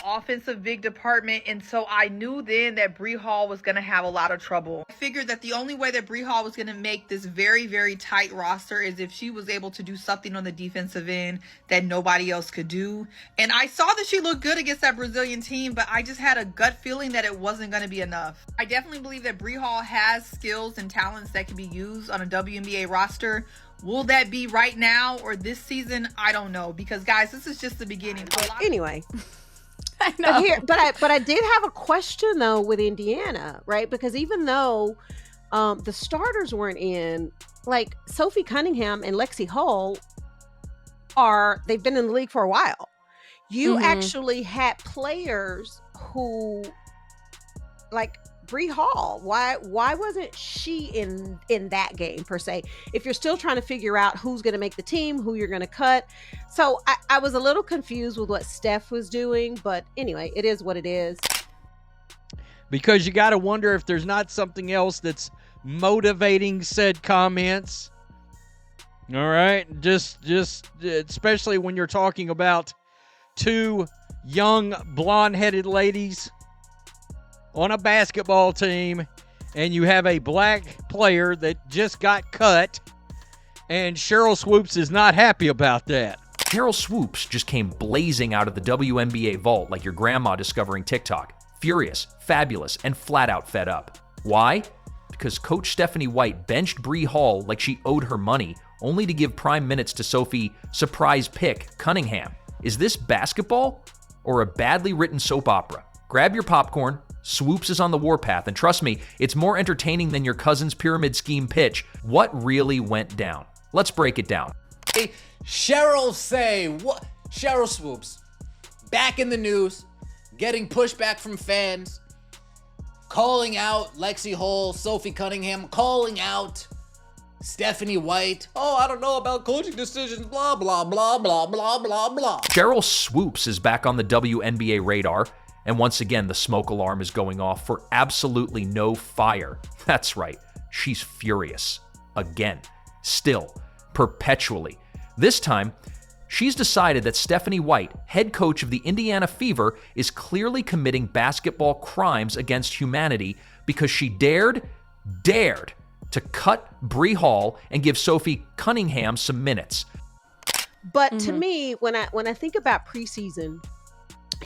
offensive big department, and so I knew then that Brie Hall was going to have a lot of trouble. I figured that the only way that Brie Hall was going to make this very, very tight roster is if she was able to do something on the defensive end that nobody else could do. And I saw that she looked good against that Brazilian team, but I just had a gut feeling that it wasn't going to be enough. I definitely believe that Brie Hall has skills and talents that can be used on a WNBA roster. Will that be right now or this season? I don't know, because guys, this is just the beginning. Anyway, I know. But I did have a question though with Indiana, right? Because even though the starters weren't in, like Sophie Cunningham and Lexi Hull they've been in the league for a while. You actually had players who, like Brie Hall, why wasn't she in that game per se? If you're still trying to figure out who's going to make the team, who you're going to cut. So I was a little confused with what Steph was doing, but anyway, it is what it is. Because you got to wonder if there's not something else that's motivating said comments. All right, just especially when you're talking about two young blonde-headed ladies on a basketball team, and you have a black player that just got cut, and Sheryl Swoopes is not happy about that. Sheryl Swoopes just came blazing out of the WNBA vault like your grandma discovering TikTok. Furious, fabulous, and flat out fed up. Why? Because Coach Stephanie White benched Brie Hall like she owed her money, only to give prime minutes to Sophie surprise pick Cunningham. Is this basketball or a badly written soap opera? Grab your popcorn. Swoopes is on the warpath, and trust me, it's more entertaining than your cousin's pyramid scheme pitch. What really went down? Let's break it down. Sheryl Swoopes, back in the news, getting pushback from fans, calling out Lexi Hull, Sophie Cunningham, calling out Stephanie White. Oh, I don't know about coaching decisions, blah, blah, blah, blah, blah, blah, blah. Sheryl Swoopes is back on the WNBA radar. And once again, the smoke alarm is going off for absolutely no fire. That's right, she's furious. Again. Still. Perpetually. This time, she's decided that Stephanie White, head coach of the Indiana Fever, is clearly committing basketball crimes against humanity because she dared to cut Brie Hall and give Sophie Cunningham some minutes. But to me, when I think about preseason,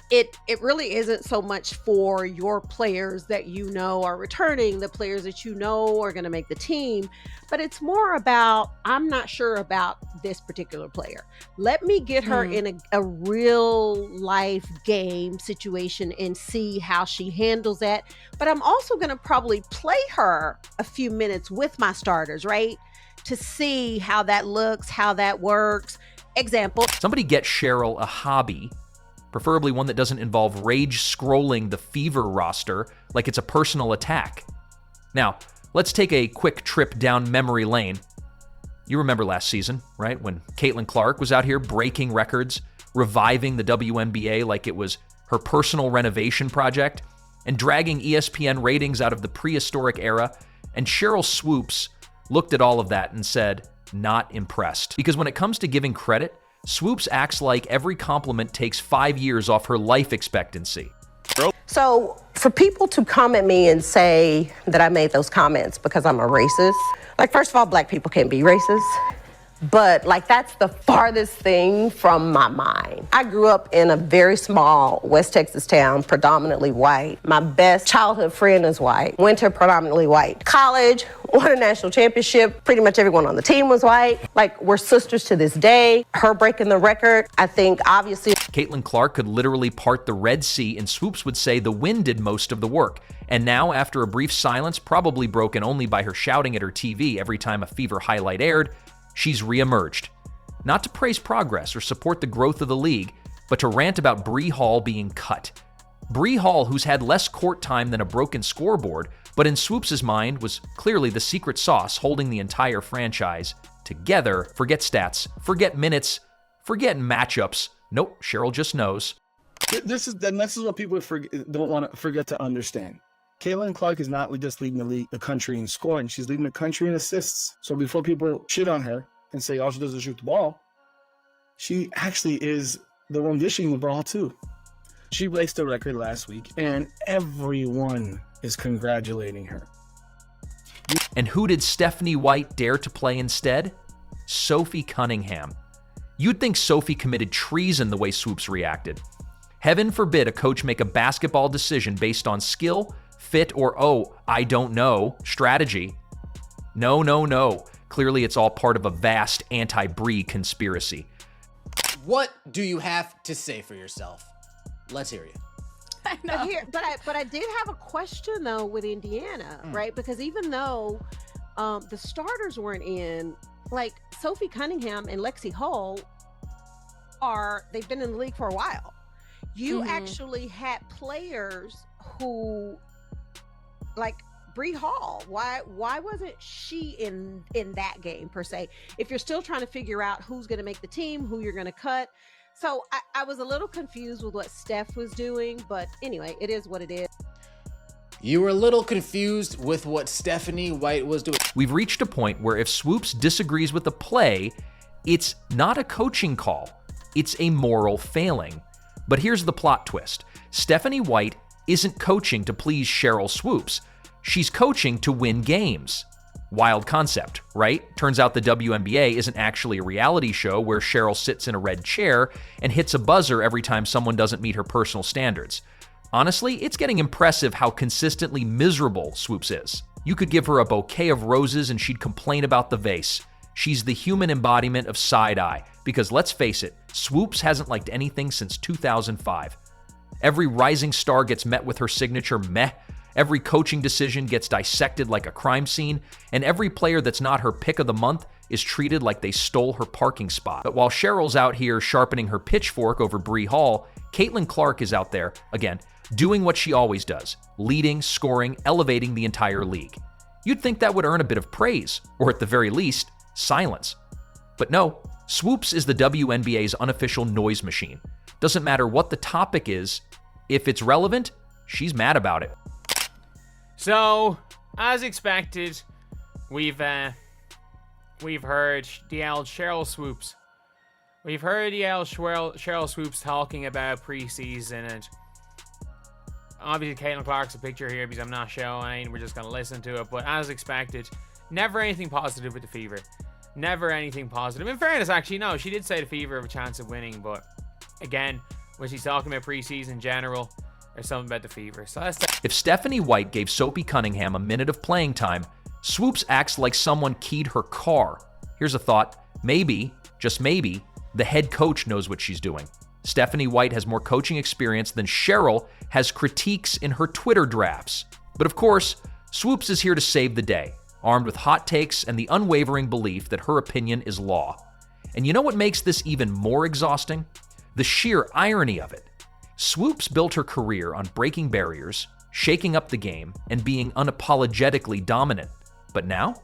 it really isn't so much for your players that you know are returning, the players that you know are going to make the team, but it's more about, I'm not sure about this particular player. Let me get her in a real life game situation and see how she handles that. But I'm also going to probably play her a few minutes with my starters, right? To see how that looks, how that works. Example. Somebody get Sheryl a hobby, preferably one that doesn't involve rage scrolling the Fever roster like it's a personal attack. Now, let's take a quick trip down memory lane. You remember last season, right? When Caitlin Clark was out here breaking records, reviving the WNBA like it was her personal renovation project, and dragging ESPN ratings out of the prehistoric era. And Sheryl Swoopes looked at all of that and said, not impressed. Because when it comes to giving credit, Swoopes acts like every compliment takes 5 years off her life expectancy. So for people to come at me and say that I made those comments because I'm a racist, like, first of all, black people can't be racist. But like, that's the farthest thing from my mind. I grew up in a very small West Texas town, predominantly white. My best childhood friend is white. Went to predominantly white college, won a national championship. Pretty much everyone on the team was white. Like, we're sisters to this day. Her breaking the record, I think, obviously. Caitlin Clark could literally part the Red Sea, and Swoopes would say the wind did most of the work. And now, after a brief silence, probably broken only by her shouting at her TV every time a Fever highlight aired, she's reemerged. Not to praise progress or support the growth of the league, but to rant about Brie Hall being cut. Brie Hall, who's had less court time than a broken scoreboard, but in Swoopes' mind was clearly the secret sauce holding the entire franchise together. Forget stats, forget minutes, forget matchups. Nope, Sheryl just knows. This is what people don't want to forget to understand. Caitlin Clark is not just leading the country in scoring. She's leading the country in assists. So before people shit on her and say all she does is shoot the ball, she actually is the one dishing the ball too. She placed a record last week, and everyone is congratulating her. And who did Stephanie White dare to play instead? Sophie Cunningham. You'd think Sophie committed treason the way Swoopes reacted. Heaven forbid a coach make a basketball decision based on skill, fit, or I don't know, strategy. No. Clearly it's all part of a vast anti-Brie conspiracy. What do you have to say for yourself? Let's hear you. I know. But I did have a question though with Indiana, right? Because even though the starters weren't in, like Sophie Cunningham and Lexi Hull they've been in the league for a while. You actually had players who, like Brie Hall, why wasn't she in that game per se? If you're still trying to figure out who's going to make the team, who you're going to cut. So I was a little confused with what Steph was doing, but anyway, it is what it is. You were a little confused with what Stephanie White was doing. We've reached a point where if Swoopes disagrees with the play, it's not a coaching call, it's a moral failing. But here's the plot twist. Stephanie White isn't coaching to please Sheryl Swoopes. She's coaching to win games. Wild concept, right? Turns out the WNBA isn't actually a reality show where Sheryl sits in a red chair and hits a buzzer every time someone doesn't meet her personal standards. Honestly, it's getting impressive how consistently miserable Swoopes is. You could give her a bouquet of roses and she'd complain about the vase. She's the human embodiment of side-eye, because let's face it, Swoopes hasn't liked anything since 2005. Every rising star gets met with her signature meh. Every coaching decision gets dissected like a crime scene, and every player that's not her pick of the month is treated like they stole her parking spot. But while Sheryl's out here sharpening her pitchfork over Brie Hall, Caitlin Clark is out there, again, doing what she always does, leading, scoring, elevating the entire league. You'd think that would earn a bit of praise, or at the very least, silence. But no, Swoopes is the WNBA's unofficial noise machine. Doesn't matter what the topic is, if it's relevant, she's mad about it. So, as expected, we've heard the old Sheryl Swoopes. We've heard the old Sheryl Swoopes talking about preseason, and obviously Caitlin Clark's a picture here because I'm not showing, we're just going to listen to it, but as expected, never anything positive with the Fever. Never anything positive. In fairness, actually, no, she did say the Fever have a chance of winning, but again, when she's talking about preseason in general, there's something about the Fever. So if Stephanie White gave Sophie Cunningham a minute of playing time, Swoopes acts like someone keyed her car. Here's a thought. Maybe, just maybe, the head coach knows what she's doing. Stephanie White has more coaching experience than Sheryl has critiques in her Twitter drafts. But of course, Swoopes is here to save the day, armed with hot takes and the unwavering belief that her opinion is law. And you know what makes this even more exhausting? The sheer irony of it. Swoopes built her career on breaking barriers, shaking up the game, and being unapologetically dominant. But now?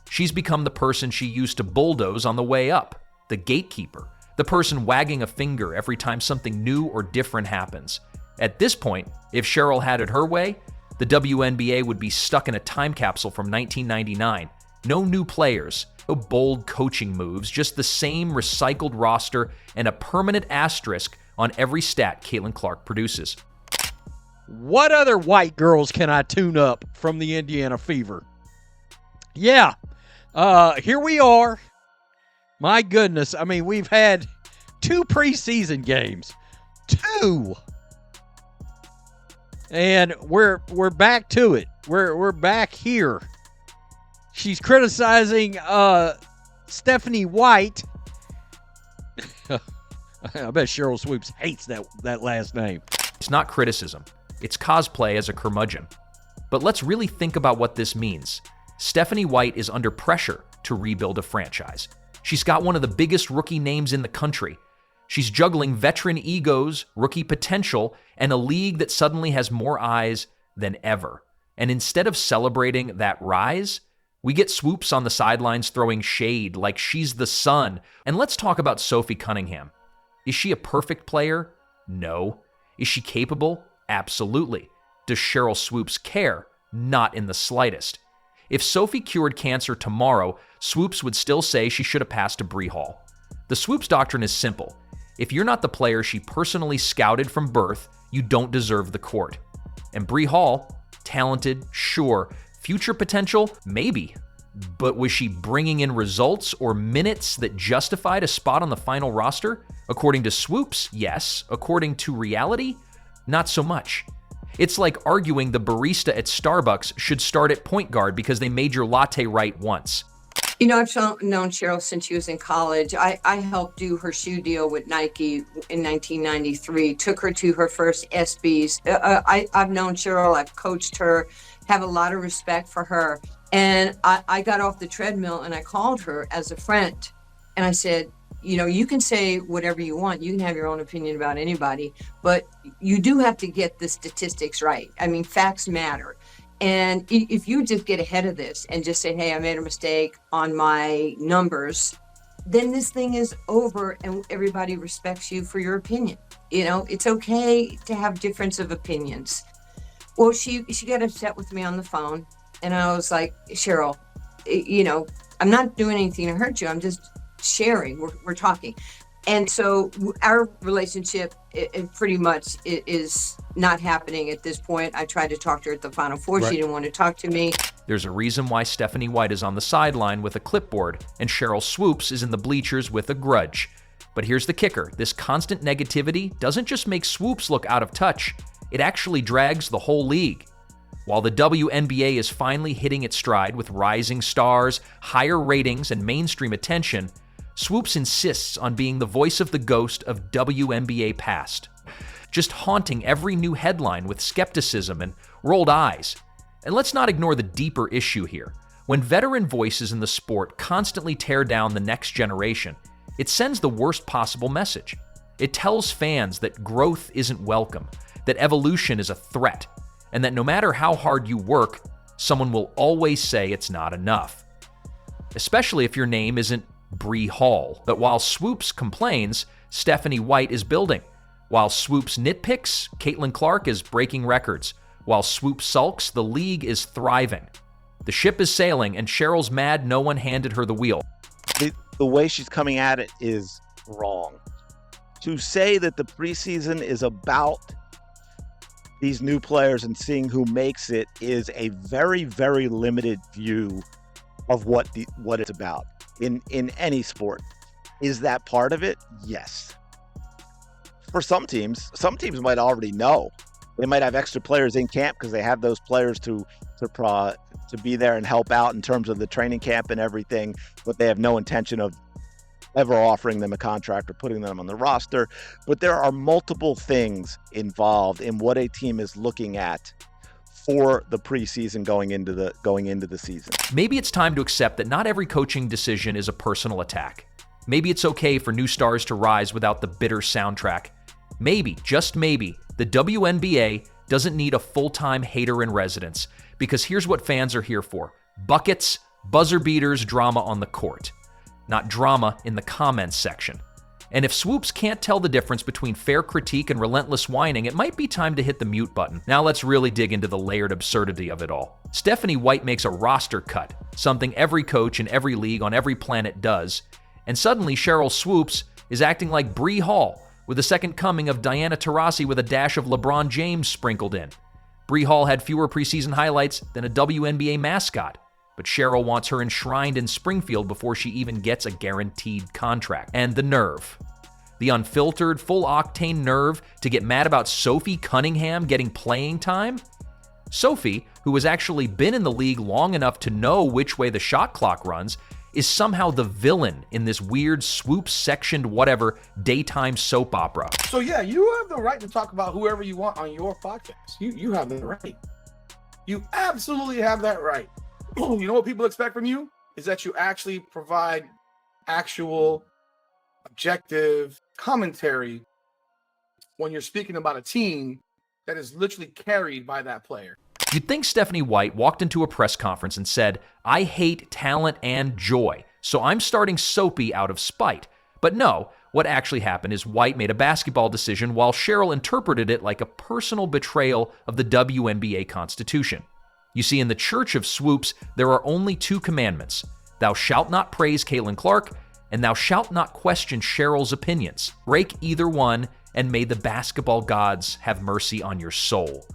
She's become the person she used to bulldoze on the way up, the gatekeeper, the person wagging a finger every time something new or different happens. At this point, if Sheryl had it her way, the WNBA would be stuck in a time capsule from 1999. No new players, no bold coaching moves, just the same recycled roster and a permanent asterisk on every stat Caitlin Clark produces. What other white girls can I tune up from the Indiana Fever? Yeah, here we are. My goodness, I mean, we've had 2 preseason games. 2! And we're back to it. We're back here. She's criticizing Stephanie White. I bet Sheryl Swoopes hates that last name. It's not criticism. It's cosplay as a curmudgeon. But let's really think about what this means. Stephanie White is under pressure to rebuild a franchise. She's got one of the biggest rookie names in the country. She's juggling veteran egos, rookie potential, and a league that suddenly has more eyes than ever. And instead of celebrating that rise, we get Swoopes on the sidelines throwing shade like she's the sun. And let's talk about Sophie Cunningham. Is she a perfect player? No. Is she capable? Absolutely. Does Sheryl Swoopes care? Not in the slightest. If Sophie cured cancer tomorrow, Swoopes would still say she should have passed to Brie Hall. The Swoopes doctrine is simple. If you're not the player she personally scouted from birth, you don't deserve the court. And Brie Hall, talented, sure. Future potential, maybe. But was she bringing in results or minutes that justified a spot on the final roster? According to Swoopes, yes. According to reality, not so much. It's like arguing the barista at Starbucks should start at point guard because they made your latte right once. You know, I've known Sheryl since she was in college. I helped do her shoe deal with Nike in 1993, took her to her first ESPYs. I've known Sheryl, I've coached her, have a lot of respect for her. And I got off the treadmill and I called her as a friend. And I said, you know, you can say whatever you want. You can have your own opinion about anybody, but you do have to get the statistics right. I mean, facts matter. And if you just get ahead of this and just say, hey, I made a mistake on my numbers, then this thing is over and everybody respects you for your opinion. You know, it's okay to have difference of opinions. Well, she got upset with me on the phone. And I was like, Sheryl, you know, I'm not doing anything to hurt you. I'm just sharing. We're talking. And so our relationship it pretty much is not happening at this point. I tried to talk to her at the Final Four. Right. She didn't want to talk to me. There's a reason why Stephanie White is on the sideline with a clipboard and Sheryl Swoopes is in the bleachers with a grudge. But here's the kicker. This constant negativity doesn't just make Swoopes look out of touch. It actually drags the whole league. While the WNBA is finally hitting its stride with rising stars, higher ratings, and mainstream attention, Swoopes insists on being the voice of the ghost of WNBA past, just haunting every new headline with skepticism and rolled eyes. And let's not ignore the deeper issue here. When veteran voices in the sport constantly tear down the next generation, it sends the worst possible message. It tells fans that growth isn't welcome, that evolution is a threat, and that no matter how hard you work, someone will always say it's not enough. Especially if your name isn't Brie Hall. But while Swoopes complains, Stephanie White is building. While Swoopes nitpicks, Caitlin Clark is breaking records. While Swoopes sulks, the league is thriving. The ship is sailing, and Sheryl's mad no one handed her the wheel. The way she's coming at it is wrong. To say that the preseason is about these new players and seeing who makes it is a very, very limited view of what it's about in any sport. Is that part of it? Yes. For some teams might already know. They might have extra players in camp because they have those players to be there and help out in terms of the training camp and everything, but they have no intention of ever offering them a contract or putting them on the roster. But there are multiple things involved in what a team is looking at for the preseason going into the season. Maybe it's time to accept that not every coaching decision is a personal attack. Maybe it's okay for new stars to rise without the bitter soundtrack. Maybe, just maybe, the WNBA doesn't need a full-time hater in residence, because here's what fans are here for: buckets, buzzer beaters, drama on the court. Not drama in the comments section. And if Swoopes can't tell the difference between fair critique and relentless whining, it might be time to hit the mute button. Now let's really dig into the layered absurdity of it all. Stephanie White makes a roster cut, something every coach in every league on every planet does, and suddenly Sheryl Swoopes is acting like Brie Hall, with the second coming of Diana Taurasi with a dash of LeBron James sprinkled in. Brie Hall had fewer preseason highlights than a WNBA mascot, but Sheryl wants her enshrined in Springfield before she even gets a guaranteed contract. And the nerve. The unfiltered, full-octane nerve to get mad about Sophie Cunningham getting playing time? Sophie, who has actually been in the league long enough to know which way the shot clock runs, is somehow the villain in this weird Swoopes-sectioned whatever daytime soap opera. So yeah, you have the right to talk about whoever you want on your podcast. You have the right. You absolutely have that right. You know what people expect from you? Is that you actually provide actual, objective commentary when you're speaking about a team that is literally carried by that player. You'd think Stephanie White walked into a press conference and said, "I hate talent and joy, so I'm starting Soapy out of spite." But no, what actually happened is White made a basketball decision while Sheryl interpreted it like a personal betrayal of the WNBA Constitution. You see, in the Church of Swoopes, there are only two commandments. Thou shalt not praise Caitlin Clark, and thou shalt not question Sheryl's opinions. Break either one, and may the basketball gods have mercy on your soul.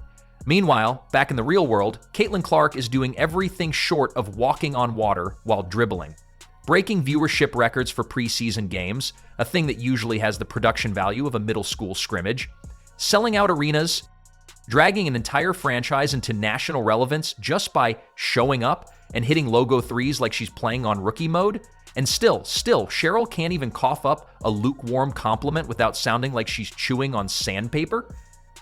Meanwhile, back in the real world, Caitlin Clark is doing everything short of walking on water while dribbling. Breaking viewership records for preseason games, a thing that usually has the production value of a middle school scrimmage. Selling out arenas, dragging an entire franchise into national relevance just by showing up and hitting logo threes like she's playing on rookie mode. And still, Sheryl can't even cough up a lukewarm compliment without sounding like she's chewing on sandpaper.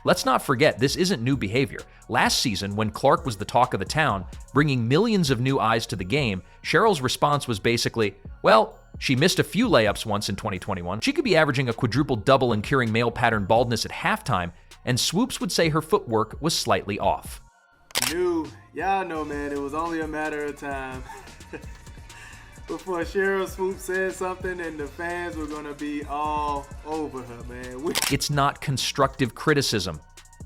Let's not forget, this isn't new behavior. Last season, when Clark was the talk of the town, bringing millions of new eyes to the game, Sheryl's response was basically, well, she missed a few layups once in 2021. She could be averaging a quadruple double and curing male pattern baldness at halftime, and Swoopes would say her footwork was slightly off. Y'all know, man, it was only a matter of time before Sheryl Swoopes said something and the fans were going to be all over her, man. It's not constructive criticism.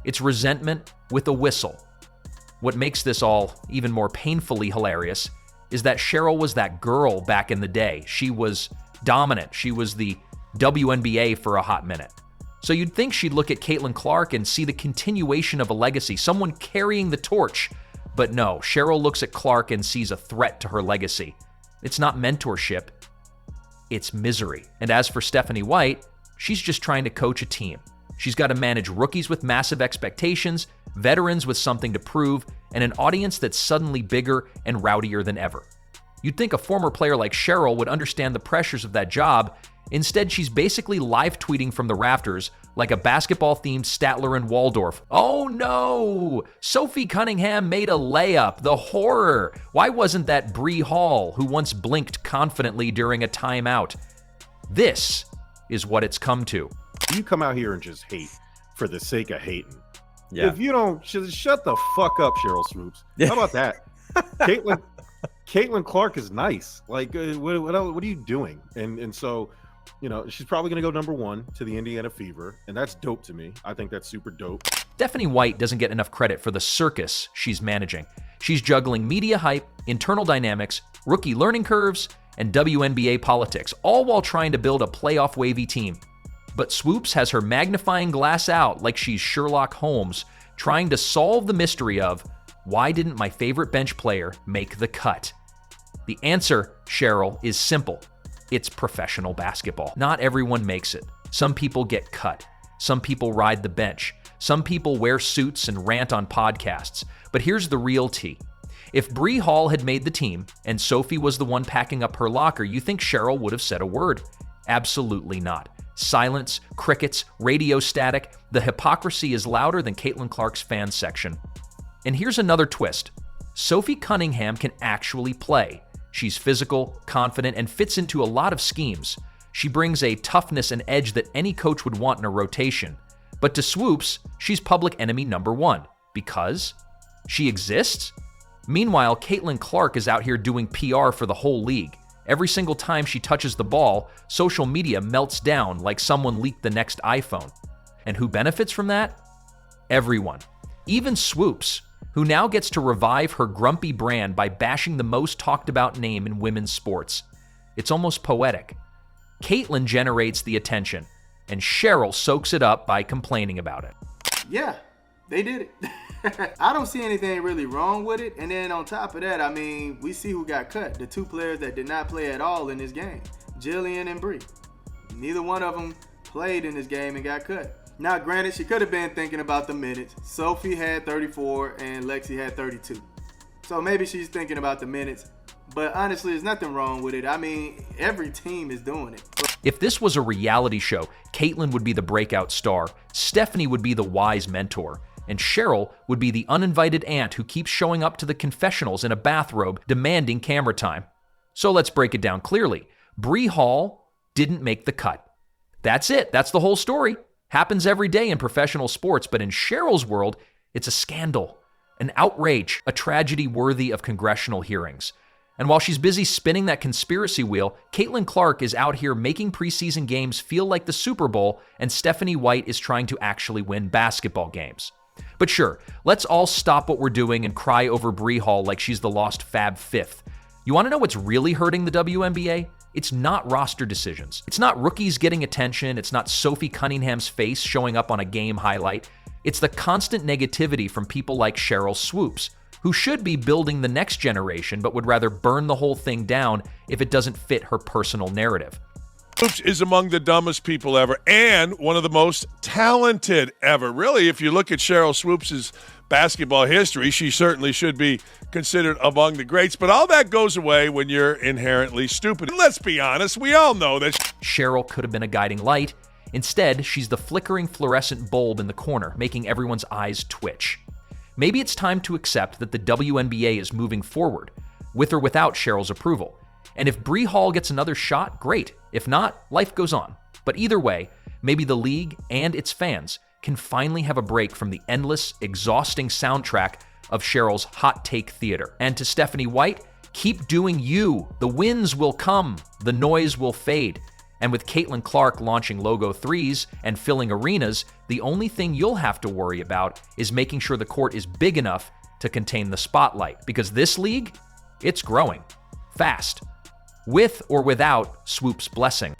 It's resentment with a whistle. What makes this all even more painfully hilarious is that Sheryl was that girl back in the day. She was dominant. She was the WNBA for a hot minute. So you'd think she'd look at Caitlin Clark and see the continuation of a legacy, someone carrying the torch. But no, Sheryl looks at Clark and sees a threat to her legacy. It's not mentorship, it's misery. And as for Stephanie White, she's just trying to coach a team. She's got to manage rookies with massive expectations, veterans with something to prove, and an audience that's suddenly bigger and rowdier than ever. You'd think a former player like Sheryl would understand the pressures of that job. Instead, she's basically live tweeting from the rafters like a basketball-themed Statler and Waldorf. Oh no! Sophie Cunningham made a layup. The horror! Why wasn't that Brie Hall, who once blinked confidently during a timeout? This is what it's come to. You come out here and just hate for the sake of hating. Yeah. If you don't, shut the fuck up, Sheryl Swoopes. How about that? Caitlin Clark is nice. Like, what are you doing? And so, you know, she's probably going to go number 1 to the Indiana Fever, and that's dope to me. I think that's super dope. Stephanie White doesn't get enough credit for the circus she's managing. She's juggling media hype, internal dynamics, rookie learning curves, and WNBA politics, all while trying to build a playoff-wavy team. But Swoopes has her magnifying glass out like she's Sherlock Holmes, trying to solve the mystery of, why didn't my favorite bench player make the cut? The answer, Sheryl, is simple. It's professional basketball. Not everyone makes it. Some people get cut. Some people ride the bench. Some people wear suits and rant on podcasts. But here's the real tea. If Brie Hall had made the team and Sophie was the one packing up her locker, you think Sheryl would have said a word? Absolutely not. Silence, crickets, radio static. The hypocrisy is louder than Caitlin Clark's fan section. And here's another twist. Sophie Cunningham can actually play. She's physical, confident, and fits into a lot of schemes. She brings a toughness and edge that any coach would want in a rotation. But to Swoopes, she's public enemy number 1. Because she exists? Meanwhile, Caitlin Clark is out here doing PR for the whole league. Every single time she touches the ball, social media melts down like someone leaked the next iPhone. And who benefits from that? Everyone. Even Swoopes, who now gets to revive her grumpy brand by bashing the most talked about name in women's sports. It's almost poetic. Caitlin generates the attention, and Sheryl soaks it up by complaining about it. Yeah, they did it. I don't see anything really wrong with it. And then on top of that, I mean, we see who got cut. The 2 players that did not play at all in this game, Jillian and Brie. Neither one of them played in this game and got cut. Now, granted, she could have been thinking about the minutes. Sophie had 34 and Lexi had 32. So maybe she's thinking about the minutes. But honestly, there's nothing wrong with it. I mean, every team is doing it. If this was a reality show, Caitlin would be the breakout star, Stephanie would be the wise mentor, and Sheryl would be the uninvited aunt who keeps showing up to the confessionals in a bathrobe demanding camera time. So let's break it down clearly. Brie Hall didn't make the cut. That's it. That's the whole story. Happens every day in professional sports, but in Sheryl's world, it's a scandal, an outrage, a tragedy worthy of congressional hearings. And while she's busy spinning that conspiracy wheel, Caitlin Clark is out here making preseason games feel like the Super Bowl, and Stephanie White is trying to actually win basketball games. But sure, let's all stop what we're doing and cry over Brie Hall like she's the lost Fab Fifth. You want to know what's really hurting the WNBA? It's not roster decisions. It's not rookies getting attention. It's not Sophie Cunningham's face showing up on a game highlight. It's the constant negativity from people like Sheryl Swoopes, who should be building the next generation but would rather burn the whole thing down if it doesn't fit her personal narrative. Swoopes is among the dumbest people ever and one of the most talented ever. Really, if you look at Sheryl Swoopes' basketball history, she certainly should be considered among the greats, but all that goes away when you're inherently stupid. And let's be honest, we all know that Sheryl could have been a guiding light. Instead, she's the flickering fluorescent bulb in the corner, making everyone's eyes twitch. Maybe it's time to accept that the WNBA is moving forward, with or without Sheryl's approval. And if Brie Hall gets another shot, great. If not, life goes on. But either way, maybe the league and its fans can finally have a break from the endless, exhausting soundtrack of Sheryl's hot take theater. And to Stephanie White, keep doing you. The wins will come. The noise will fade. And with Caitlin Clark launching logo threes and filling arenas, the only thing you'll have to worry about is making sure the court is big enough to contain the spotlight. Because this league, it's growing. Fast. With or without Swoopes' blessing.